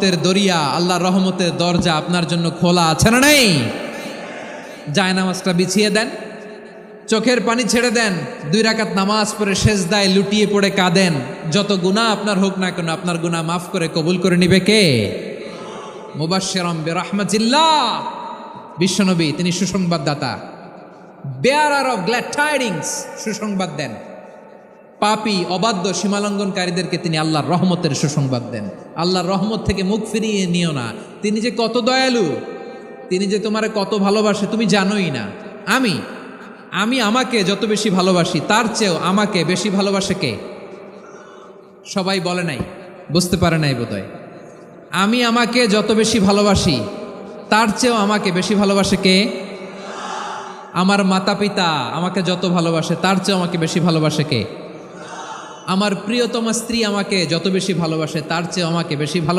দরিয়া, আল্লাহর রহমতের দরজা আপনার জন্য খোলা আছে না নাই? জায়নামাজটা বিছিয়ে দেন, চোখের পানি ছেড়ে দেন, 2 রাকাত নামাজ পড়ে সেজদায় লুটিয়ে পড়ে কাঁদেন। যত গুনাহ আপনার হোক না কেন, আপনার গুনাহ মাফ করে কবুল করে নিবে কে? মুবাশশিরাম বিরাহমাতিল্লাহ, বিশ্বনবী তিনি সুসংবাদদাতা, বেয়ারার অফ গ্ল্যাড টাইডিংস, সুসংবাদ দেন। পাপী অবাধ্য সীমালঙ্ঘনকারীদেরকে তিনি আল্লাহর রহমতের সুসংবাদ দেন। আল্লাহর রহমত থেকে মুখ ফিরিয়ে নিও না। তিনি যে কত দয়ালু, তিনি যে তোমারে কত ভালোবাসে তুমি জানোই না। আমি আমাকে যত বেশি ভালোবাসি তার চেয়েও আমাকে বেশি ভালোবাসে কে? সবাই বলে নাই, বুঝতে পারে নাই বোধহয়। আমি আমাকে যত বেশি ভালোবাসি তার চেয়েও আমাকে বেশি ভালোবাসে কে? আমার মাতা পিতা আমাকে যত ভালোবাসে তার চেয়েও আমাকে বেশি ভালোবাসে কে? আমার প্রিয়তমা স্ত্রী আমাকে যত বেশি ভালোবাসে তার চেয়ে আমাকে বেশি ভালো